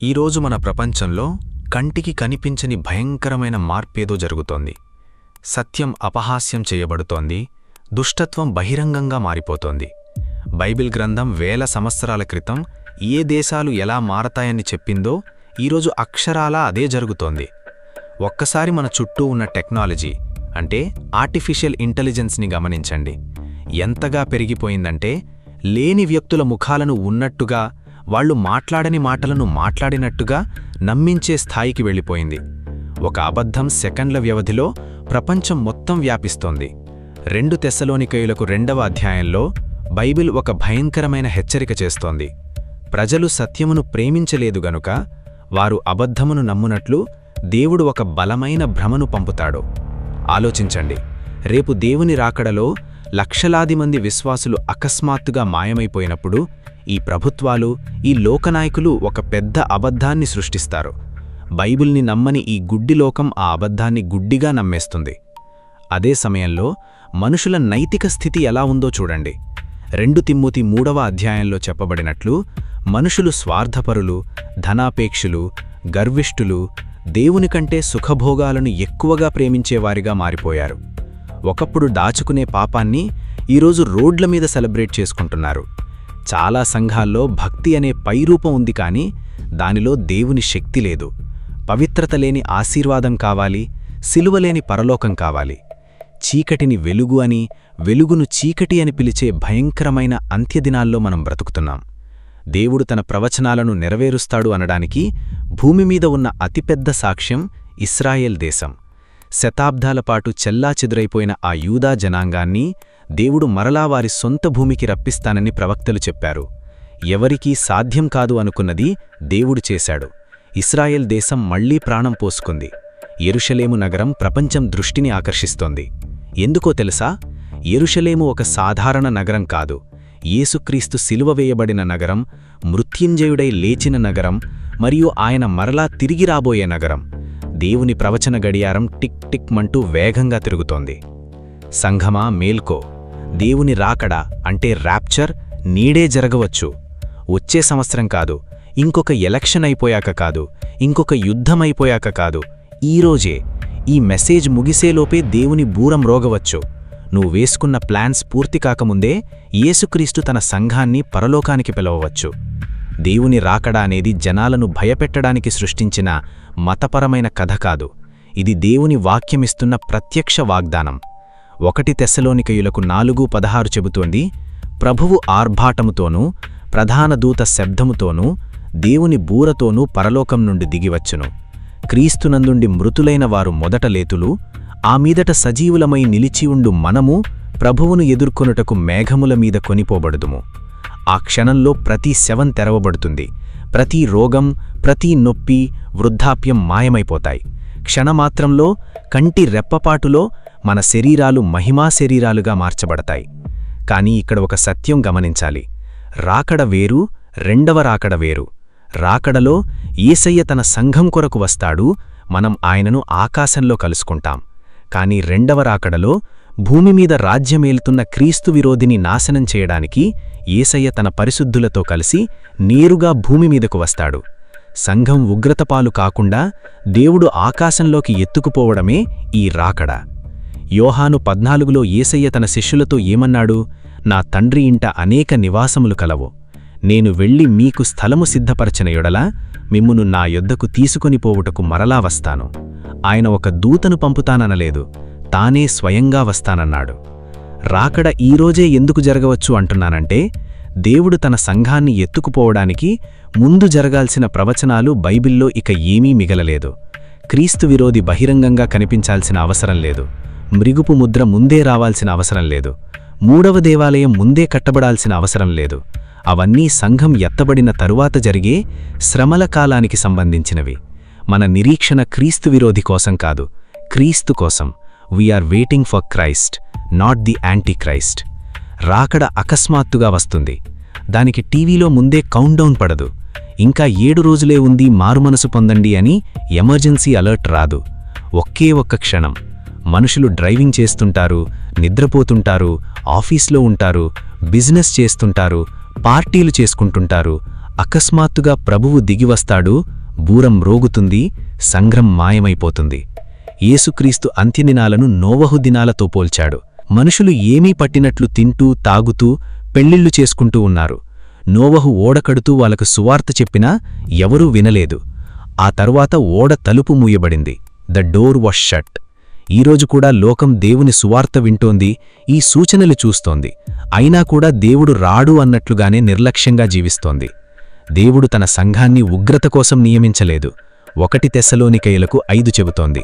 ఈరోజు మన ప్రపంచంలో కంటికి కనిపించని భయంకరమైన మార్పేదో జరుగుతోంది. సత్యం అపహాస్యం చేయబడుతోంది. దుష్టత్వం బహిరంగంగా మారిపోతోంది. బైబిల్ గ్రంథం వేల సంవత్సరాల క్రితం ఏ దేశాలు ఎలా మారతాయని చెప్పిందో ఈరోజు అక్షరాలా అదే జరుగుతోంది. ఒక్కసారి మన చుట్టూ ఉన్న టెక్నాలజీ అంటే ఆర్టిఫిషియల్ ఇంటెలిజెన్స్ని గమనించండి. ఎంతగా పెరిగిపోయిందంటే లేని వ్యక్తుల ముఖాలను ఉన్నట్టుగా, వాళ్లు మాట్లాడని మాటలను మాట్లాడినట్టుగా నమ్మించే స్థాయికి వెళ్ళిపోయింది. ఒక అబద్ధం సెకండ్ల వ్యవధిలో ప్రపంచం మొత్తం వ్యాపిస్తోంది. 2 తెస్సలోనికయులకు 2వ అధ్యాయంలో బైబిల్ ఒక భయంకరమైన హెచ్చరిక చేస్తోంది. ప్రజలు సత్యమును ప్రేమించలేదు గనుక వారు అబద్ధమును నమ్మునట్లు దేవుడు ఒక బలమైన భ్రమను పంపుతాడు. ఆలోచించండి, రేపు దేవుని రాకడలో లక్షలాది మంది విశ్వాసులు అకస్మాత్తుగా మాయమైపోయినప్పుడు ఈ ప్రభుత్వాలు, ఈ లోకనాయకులు ఒక పెద్ద అబద్ధాన్ని సృష్టిస్తారు. బైబిల్ని నమ్మని ఈ గుడ్డి లోకం ఆ అబద్ధాన్ని గుడ్డిగా నమ్మేస్తుంది. అదే సమయంలో మనుషుల నైతిక స్థితి ఎలా ఉందో చూడండి. 2 తిమ్మోతి 3వ అధ్యాయంలో చెప్పబడినట్లు మనుషులు స్వార్థపరులు, ధనాపేక్షులు, గర్విష్ఠులు, దేవునికంటే సుఖభోగాలను ఎక్కువగా ప్రేమించేవారిగా మారిపోయారు. ఒకప్పుడు దాచుకునే పాపాన్ని ఈరోజు రోడ్ల మీద సెలబ్రేట్ చేసుకుంటున్నారు. చాలా సంఘాల్లో భక్తి అనే పైరూపం ఉంది, కానీ దానిలో దేవుని శక్తి లేదు. పవిత్రత లేని ఆశీర్వాదం కావాలి, సిలువలేని పరలోకం కావాలి. చీకటిని వెలుగు అని, వెలుగును చీకటి అని పిలిచే భయంకరమైన అంత్యదినాల్లో మనం బ్రతుకుతున్నాం. దేవుడు తన ప్రవచనాలను నెరవేరుస్తాడు అనడానికి భూమి మీద ఉన్న అతిపెద్ద సాక్ష్యం ఇశ్రాయేల్ దేశం. శతాబ్దాలపాటు చెల్లాచెదురైపోయిన ఆ యూదా జనాంగాన్ని దేవుడు మరలా వారి సొంత భూమికి రప్పిస్తానని ప్రవక్తలు చెప్పారు. ఎవరికీ సాధ్యం కాదు అనుకున్నది దేవుడు చేశాడు. ఇశ్రాయేల్ దేశం మళ్లీ ప్రాణం పోసుకుంది. యెరూషలేము నగరం ప్రపంచం దృష్టిని ఆకర్షిస్తోంది. ఎందుకో తెలుసా? యెరూషలేము ఒక సాధారణ నగరం కాదు. యేసుక్రీస్తు సిలువ వేయబడిన నగరం, మృత్యుంజయుడై లేచిన నగరం, మరియు ఆయన మరలా తిరిగి రాబోయే నగరం. దేవుని ప్రవచన గడియారం టిక్ టిక్ మంటూ వేగంగా తిరుగుతోంది. సంఘమా, మేల్కో! దేవుని రాకడ అంటే ర్యాప్చర్ నీడే జరగవచ్చు. వచ్చే సంవత్సరం కాదు, ఇంకొక ఎలక్షన్ అయిపోయాక కాదు, ఇంకొక యుద్ధమైపోయాక కాదు, ఈరోజే. ఈ మెసేజ్ ముగిసేలోపే దేవుని బూరం రోగవచ్చు. నువ్వు వేసుకున్న ప్లాన్స్ పూర్తి కాకముందే యేసుక్రీస్తు తన సంఘాన్ని పరలోకానికి పిలవవచ్చు. దేవుని రాకడ అనేది జనాలను భయపెట్టడానికి సృష్టించిన మతపరమైన కథ కాదు. ఇది దేవుని వాక్యమిస్తున్న ప్రత్యక్ష వాగ్దానం. 1 తెస్సలోనికయులకు 4:16 చెబుతోంది, ప్రభువు ఆర్భాటముతోనూ ప్రధాన దూత శబ్దముతోనూ దేవుని బూరతోనూ పరలోకం నుండి దిగివచ్చును. క్రీస్తునందుండి మృతులైన వారు మొదట లేతులు, ఆ మీదట సజీవులమై నిలిచియుండు మనము ప్రభువును ఎదుర్కొనుటకు మేఘముల మీద కొనిపోబడుదుము. ఆ క్షణంలో ప్రతి శవం తెరవబడుతుంది. ప్రతి రోగం, ప్రతి నొప్పి, వృద్ధాప్యం మాయమైపోతాయి. క్షణమాత్రంలో, కంటి రెప్పపాటులో మన శరీరాలు మహిమా శరీరాలుగా మార్చబడతాయి. కానీ ఇక్కడ ఒక సత్యం గమనించాలి. రాకడ వేరు, రెండవ రాకడ వేరు. రాకడలో యేసయ్య తన సంఘం కొరకు వస్తాడు, మనం ఆయనను ఆకాశంలో కలుసుకుంటాం. కానీ రెండవ రాకడలో భూమి మీద రాజ్యమేలుతున్న క్రీస్తు విరోధిని నాశనం చేయడానికి యేసయ్య తన పరిశుద్ధులతో కలిసి నేరుగా భూమి మీదకు వస్తాడు. సంఘం ఉగ్రతపాలు కాకుండా దేవుడు ఆకాశంలోకి ఎత్తుకుపోవడమే ఈ రాకడ. యోహాను 14లో యేసయ్య తన శిష్యులతో ఏమన్నాడు? నా తండ్రి ఇంట అనేక నివాసములు కలవు. నేను వెళ్ళి మీకు స్థలము సిద్ధపరచిన యెడల మిమ్మును నా యొద్దకు తీసుకొని పోవుటకు మరలా వస్తాను. ఆయన ఒక దూతను పంపుతాననలేదు, తానే స్వయంగా వస్తానన్నాడు. రాకడ ఈరోజే ఎందుకు జరగవచ్చు అంటున్నానంటే, దేవుడు తన సంఘాన్ని ఎత్తుకుపోవడానికి ముందు జరగాల్సిన ప్రవచనాలు బైబిల్లో ఇక ఏమీ మిగలలేదు. క్రీస్తు విరోధి బహిరంగంగా కనిపించాల్సిన అవసరం లేదు. మృగుపు ముద్ర ముందే రావాల్సిన అవసరం లేదు. 3వ దేవాలయం ముందే కట్టబడాల్సిన అవసరం లేదు. అవన్నీ సంఘం ఎత్తబడిన తరువాత జరిగే శ్రమల కాలానికి సంబంధించినవి. మన నిరీక్షణ క్రీస్తు విరోధి కోసం కాదు, క్రీస్తు కోసం. We are waiting for Christ, not the antichrist. రాకడ అకస్మాత్తుగా వస్తుంది. దానికి టీవీలో ముందే కౌంట్డౌన్ పడదు. ఇంకా 7 రోజులే ఉంది, మారుమనసు పొందండి అని ఎమర్జెన్సీ అలర్ట్ రాదు. ఒకే ఒక్క క్షణం. మనుషులు డ్రైవింగ్ చేస్తుంటారు, నిద్రపోతుంటారు, ఆఫీస్లో ఉంటారు, బిజినెస్ చేస్తుంటారు, పార్టీలు చేసుకుంటుంటారు. అకస్మాత్తుగా ప్రభువు దిగివస్తాడు, బూరం మ్రోగుతుంది, సంఘం మాయమైపోతుంది. యేసుక్రీస్తు అంత్యదినాలను నోవహు దినాలతో పోల్చాడు. మనుషులు ఏమీ పట్టినట్లు తింటూ తాగుతూ పెళ్లిళ్లు చేసుకుంటూ ఉన్నారు. నోవహు ఓడకడుతూ వాళ్ళకు సువార్త చెప్పినా ఎవరూ వినలేదు. ఆ తరువాత ఓడ తలుపు మూయబడింది. The door was shut. ఈరోజు కూడా లోకం దేవుని సువార్త వింటోంది, ఈ సూచనలు చూస్తోంది. అయినా కూడా దేవుడు రాడు అన్నట్లుగానే నిర్లక్ష్యంగా జీవిస్తోంది. దేవుడు తన సంఘాన్ని ఉగ్రత కోసం నియమించలేదు. 1 తెస్సలోనికయులకు 5 చెబుతోంది.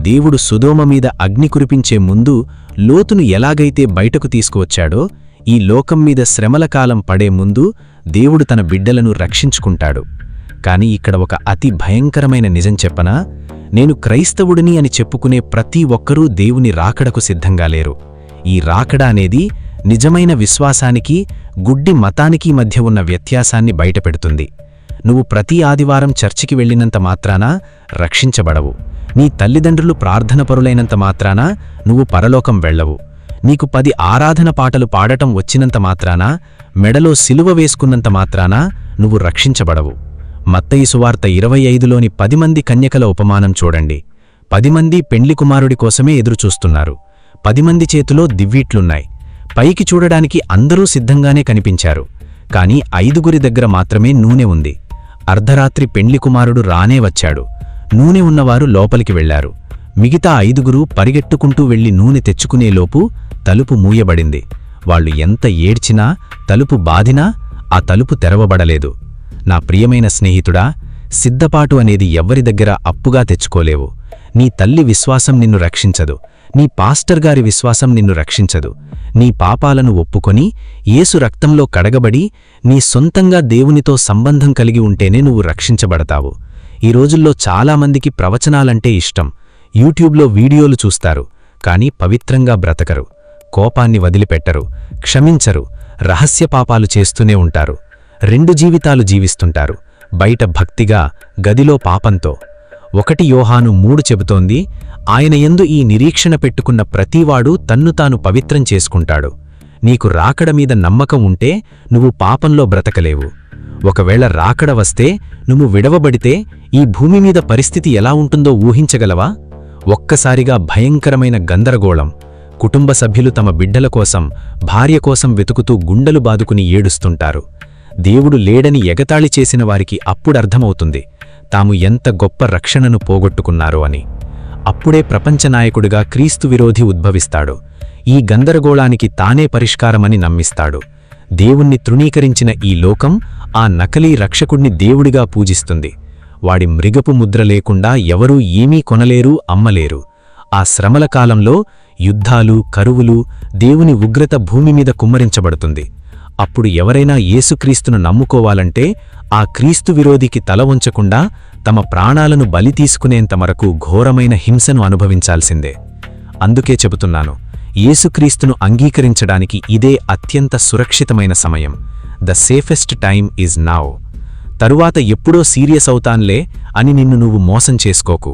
దేవుడు సొదొమ మీద అగ్ని కురిపించే ముందు లోతును ఎలాగైతే బయటకు తీసుకువచ్చాడో, ఈ లోకం మీద శ్రమల కాలం పడే ముందు దేవుడు తన బిడ్డలను రక్షించుకుంటాడు. కాని ఇక్కడ ఒక అతి భయంకరమైన నిజం చెప్పనా? నేను క్రైస్తవుడిని అని చెప్పుకునే ప్రతి ఒక్కరూ దేవుని రాకడకు సిద్ధంగా లేరు. ఈ రాకడ అనేది నిజమైన విశ్వాసానికి, గుడ్డి మతానికి మధ్య ఉన్న వ్యత్యాసాన్ని బయటపెడుతుంది. నువ్వు ప్రతి ఆదివారం చర్చికి వెళ్ళినంత మాత్రాన రక్షించబడవు. నీ తల్లిదండ్రులు ప్రార్థనపరులైనంత మాత్రాన నువ్వు పరలోకం వెళ్ళవు. నీకు 10 ఆరాధన పాటలు పాడటం వచ్చినంత మాత్రాన, మెడలో సిలువ వేసుకున్నంత మాత్రాన నువ్వు రక్షించబడవు. మత్తయి సువార్త 25లోని 10 మంది కన్యకల ఉపమానం చూడండి. 10 మంది పెండ్లి కుమారుడి కోసమే ఎదురుచూస్తున్నారు. 10 మంది చేతిలో దివ్వీట్లున్నాయి. పైకి చూడడానికి అందరూ సిద్ధంగానే కనిపించారు. కాని 5గురి దగ్గర మాత్రమే నూనె ఉంది. అర్ధరాత్రి పెండ్లి కుమారుడు రానే వచ్చాడు. నూనె ఉన్నవారు లోపలికి వెళ్లారు. మిగతా 5గురు పరిగెట్టుకుంటూ వెళ్లి నూనె తెచ్చుకునేలోపు తలుపు మూయబడింది. వాళ్ళు ఎంత ఏడ్చినా, తలుపు బాధినా ఆ తలుపు తెరవబడలేదు. నా ప్రియమైన స్నేహితుడా, సిద్ధపాటు అనేది ఎవ్వరి దగ్గర అప్పుగా తెచ్చుకోలేవు. నీ తల్లి విశ్వాసం నిన్ను రక్షించదు. నీ పాస్టర్ గారి విశ్వాసం నిన్ను రక్షించదు. నీ పాపాలను ఒప్పుకొని యేసు రక్తంలో కడగబడి నీ సొంతంగా దేవునితో సంబంధం కలిగి ఉంటేనే నువ్వు రక్షించబడతావు. ఈ రోజుల్లో చాలామందికి ప్రవచనాలంటే ఇష్టం. యూట్యూబ్లో వీడియోలు చూస్తారు, కానీ పవిత్రంగా బ్రతకరు. కోపాన్ని వదిలిపెట్టరు, క్షమించరు, రహస్య పాపాలు చేస్తూనే ఉంటారు. 2 జీవితాలు జీవిస్తుంటారు, బయట భక్తిగా, గదిలో పాపంతో. 1 యోహాను 3 చెబుతోంది, ఆయన యందు ఈ నిరీక్షణ పెట్టుకున్న ప్రతివాడు తన్ను తాను పవిత్రం చేసుకుంటాడు. నీకు రాకడ మీద నమ్మకం ఉంటే నువ్వు పాపంలో బ్రతకలేవు. ఒకవేళ రాకడ వస్తే, నువ్వు విడవబడితే ఈ భూమి మీద పరిస్థితి ఎలా ఉంటుందో ఊహించగలవా? ఒక్కసారిగా భయంకరమైన గందరగోళం. కుటుంబ సభ్యులు తమ బిడ్డల కోసం, భార్య కోసం వెతుకుతూ గుండెలు బాదుకుని ఏడుస్తుంటారు. దేవుడు లేడని ఎగతాళి చేసిన వారికి అప్పుడర్థమవుతుంది తాము ఎంత గొప్ప రక్షణను పోగొట్టుకున్నారో అని. అప్పుడే ప్రపంచనాయకుడిగా క్రీస్తు విరోధి ఉద్భవిస్తాడు. ఈ గందరగోళానికి తానే పరిష్కారమని నమ్మిస్తాడు. దేవుణ్ణి తృణీకరించిన ఈ లోకం ఆ నకలీ రక్షకుణ్ణి దేవుడిగా పూజిస్తుంది. వాడి మృగపు ముద్ర లేకుండా ఎవరూ ఏమీ కొనలేరు, అమ్మలేరు. ఆ శ్రమల కాలంలో యుద్ధాలు, కరువులు, దేవుని ఉగ్రత భూమిమీద కుమ్మరించబడుతుంది. అప్పుడు ఎవరైనా యేసుక్రీస్తును నమ్ముకోవాలంటే ఆ క్రీస్తు విరోధికి తల వంచకుండా తమ ప్రాణాలను బలి తీసుకునేంత వరకు ఘోరమైన హింసను అనుభవించాల్సిందే. అందుకే చెబుతున్నాను, యేసుక్రీస్తును అంగీకరించడానికి ఇదే అత్యంత సురక్షితమైన సమయం. The safest time is now. తరువాత ఎప్పుడో సీరియస్ అవుతాన్లే అని నిన్ను నువ్వు మోసం చేసుకోకు.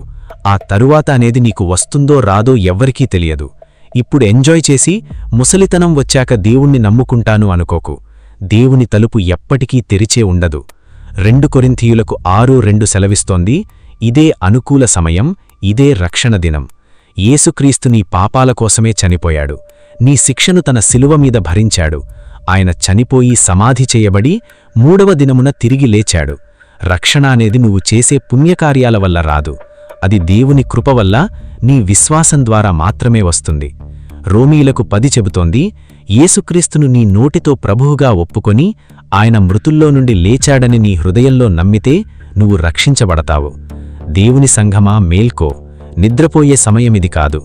ఆ తరువాత అనేది నీకు వస్తుందో రాదో ఎవ్వరికీ తెలియదు. ఇప్పుడు ఎంజాయ్ చేసి ముసలితనం వచ్చాక దేవుణ్ణి నమ్ముకుంటాను అనుకోకు. దేవుని తలుపు ఎప్పటికీ తెరిచే ఉండదు. 2 కొరింథీయులకు 6:2 సెలవిస్తోంది, ఇదే అనుకూల సమయం, ఇదే రక్షణ దినం. యేసుక్రీస్తు నీ పాపాల కోసమే చనిపోయాడు. నీ శిక్షను తన శిలువ మీద భరించాడు. ఆయన చనిపోయి సమాధి చేయబడి 3వ దినమున తిరిగి లేచాడు. రక్షణ అనేది నువ్వు చేసే పుణ్యకార్యాల వల్ల రాదు. అది దేవుని కృప వల్ల నీ విశ్వాసం ద్వారా మాత్రమే వస్తుంది. రోమీలకు 10 చెబుతోంది, యేసుక్రీస్తును నీ నోటితో ప్రభువుగా ఒప్పుకొని ఆయన మృతుల్లో నుండి లేచాడని నీ హృదయంలో నమ్మితే నువ్వు రక్షించబడతావు. దేవుని సంఘమా, మేల్కో. నిద్రపోయే సమయమిది కాదు.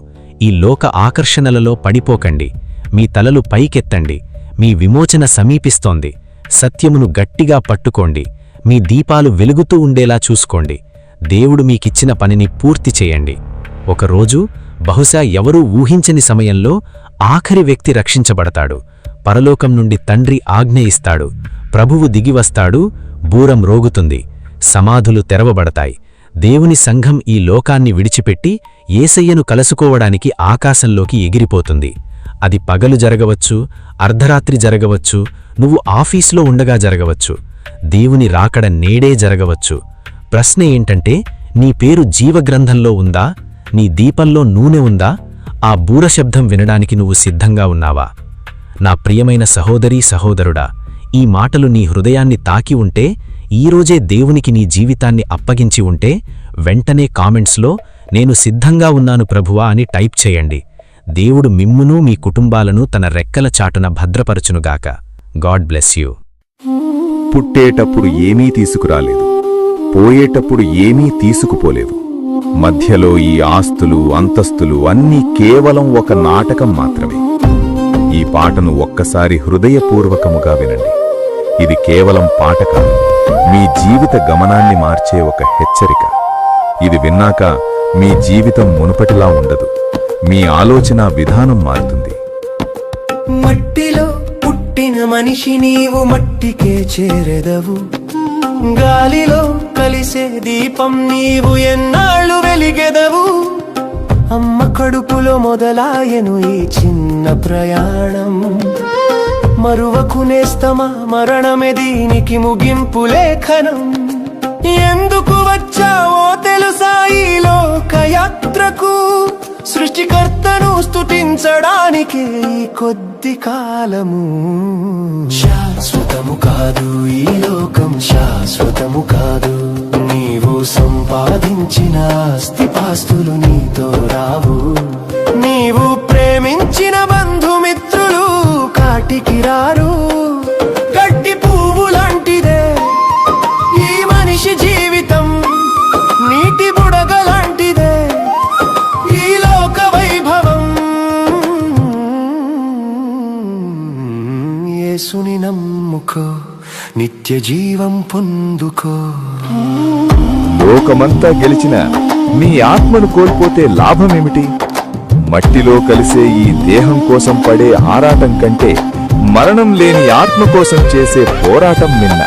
ఈ లోక ఆకర్షణలలో పడిపోకండి. మీ తలలు పైకెత్తండి. మీ విమోచన సమీపిస్తోంది. సత్యమును గట్టిగా పట్టుకోండి. మీ దీపాలు వెలుగుతూ ఉండేలా చూసుకోండి. దేవుడు మీకిచ్చిన పనిని పూర్తి చేయండి. ఒకరోజు, బహుశా ఎవరూ ఊహించని సమయంలో ఆఖరి వ్యక్తి రక్షించబడతాడు. పరలోకం నుండి తండ్రి ఆజ్ఞ ఇస్తాడు. ప్రభువు దిగివస్తాడు. బూరం రోగుతుంది. సమాధులు తెరవబడతాయి. దేవుని సంఘం ఈ లోకాన్ని విడిచిపెట్టి యేసయ్యను కలుసుకోవడానికి ఆకాశంలోకి ఎగిరిపోతుంది. అది పగలు జరగవచ్చు, అర్ధరాత్రి జరగవచ్చు, నువ్వు ఆఫీసులో ఉండగా జరగవచ్చు. దేవుని రాకడ నేడే జరగవచ్చు. ప్రశ్న ఏంటంటే, నీ పేరు జీవగ్రంథంలో ఉందా? నీ దీపంలో నూనె ఉందా? ఆ బూరశబ్దం వినడానికి నువ్వు సిద్ధంగా ఉన్నావా? నా ప్రియమైన సహోదరీ సహోదరుడా, ఈ మాటలు నీ హృదయాన్ని తాకి ఉంటే, ఈరోజే దేవునికి నీ జీవితాన్ని అప్పగించి ఉంటే, వెంటనే కామెంట్స్లో నేను సిద్ధంగా ఉన్నాను ప్రభువా అని టైప్ చేయండి. దేవుడు మిమ్మును మీ కుటుంబాలను తన రెక్కల చాటున భద్రపరచునుగాక. God bless you. పుట్టేటప్పుడు ఏమీ తీసుకురాలేదు, పోయేటప్పుడు ఏమీ తీసుకుపోలేదు. మధ్యలో ఈ ఆస్తులు అంతస్తులు అన్నీ కేవలం ఒక నాటకం మాత్రమే. ఈ పాటను ఒక్కసారి హృదయపూర్వకముగా వినండి. ఇది కేవలం పాట కాదు, మీ జీవిత గమనాన్ని మార్చే ఒక హెచ్చరిక. ఇది విన్నాక మీ జీవితం మునుపటిలా ఉండదు, మీ ఆలోచన విధానం మారుతుంది. మట్టిలో పుట్టిన మనిషి నీవు మట్టికే చేరెదవు, గాలిలో కలిసే దీపం నీవు ఎన్నాళ్ళు వెలిగెదవు. అమ్మ కడుపులో మొదలాయను ఈ చిన్న ప్రయాణం, మరువకు నేస్తమా మరణమే దీనికి ముగింపు లేఖనం. ఎందుకు వచ్చావో తెలుసా ఈ లోకయాత్రకు, సృష్టికర్తను స్తుతించడానికి ఈ కొద్ది కాలము. శాశ్వతము కాదు ఈ లోకం, శాశ్వతము కాదు. నీవు సంపాదించిన ఆస్తిపాస్తులు నీతో రావు, నీవు ప్రేమించిన బంధుమిత్రులు కాటికి రారు. గడ్డి పువ్వు లాంటిదే ఈ మనిషి జీవితం, నీటి బుడగ లాంటిదే ఈ లోక వైభవం. యేసుని నమ్ముకో, నిత్య జీవం పొందుకో. లోకమంతా గెలిచిన మీ ఆత్మను కోల్పోతే లాభమేమిటి? మట్టిలో కలిసే ఈ దేహం కోసం పడే ఆరాటం కంటే మరణం లేని ఆత్మ కోసం చేసే పోరాటం మిన్న.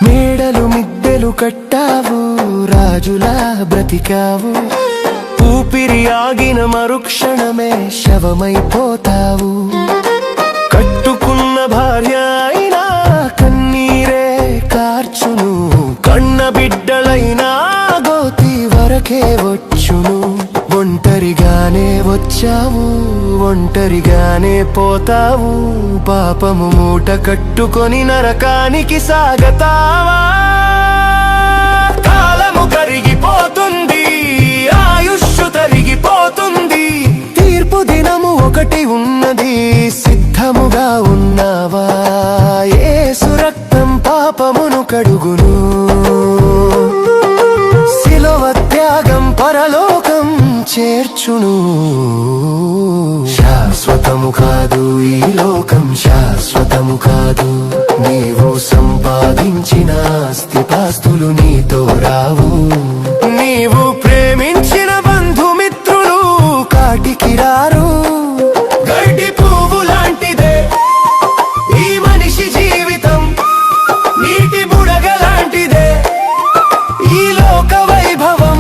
మేడలు మిద్దెలు కట్టావు, రాజులా బ్రతికావు. ఊపిరి ఆగిన మరుక్షణమే శవమైపోతావు. కట్టుకున్న భార్య అయినా కన్నీరే కార్చును, కన్న బిడ్డలైనా గోతి వరకే వచ్చును. ఒంటరిగానే వచ్చావు, ఒంటరిగానే పోతావు. పాపము మూట కట్టుకొని నరకానికి సాగతావా? కాలము కరిగిపోతుంది, ఆయుష్షు తరిగిపోతుంది. తీర్పు దినము ఒకటి ఉన్నది, సిద్ధముగా ఉన్నావా? యేసు రక్తం పాపమును కడుగును, శిలువ త్యాగం పరలోకం చేర్చును. శాశ్వతము కాదు ఈ లోకం, శాశ్వతము కాదు. నీవు సంపాదించిన ఆస్తిపాస్తులు నీతో రావు, నీవు ప్రేమించిన బంధుమిత్రులు కాటికి రారు. గడ్డి పువ్వు లాంటిదే ఈ మనిషి జీవితం, నీటి బుడగ లాంటిదే ఈ లోక వైభవం.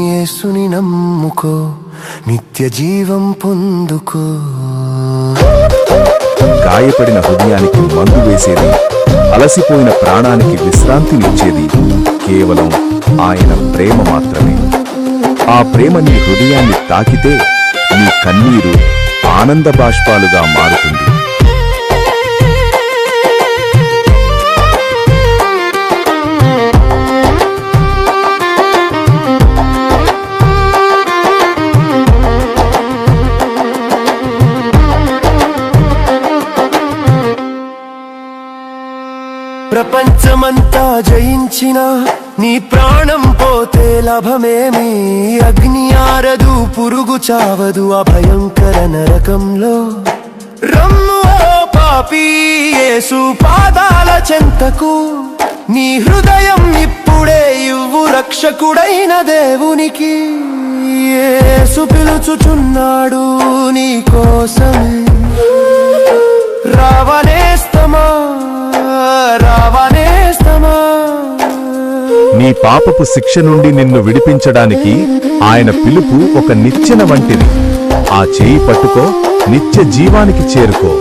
యేసుని నమ్ముకో, నిత్య జీవం పొందుకో. గాయపడిన హృదయానికి మందు వేసేది, అలసిపోయిన ప్రాణానికి విశ్రాంతినిచ్చేది కేవలం ఆయన ప్రేమ మాత్రమే. ఆ ప్రేమ నీ హృదయాన్ని తాకితే నీ కన్నీరు ఆనంద బాష్పాలుగా మారుతుంది. ప్రపంచమంతా జయించిన నీ ప్రాణం పోతే లాభమేమి? అగ్ని ఆరదు, పురుగు చావదు ఆ భయంకర నరకంలో. రమ్ము పాపి యేసు పాదాల చెంతకు నీ హృదయం ఇప్పుడే ఇవ్వు రక్షకుడైన దేవునికి యేసు పిలుచుచున్నాడు నీ కోసమే రావనేస్తమా రావనేస్తమా నీ పాపపు శిక్ష నుండి నిన్ను విడిపించడానికి ఆయన పిలుపు ఒక నిచ్చెన వంటిది. ఆ చేయి పట్టుకో, నిత్య జీవానికి చేరుకో.